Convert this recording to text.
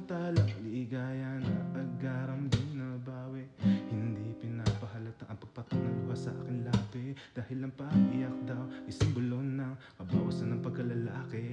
samantala ligaya na agaram din nabawi. Hindi pinapahalata ang pagpatok ng luha sa aking labi, dahil ang pag-iyak daw ay simbolo ng kabawasan ng pagkalalaki.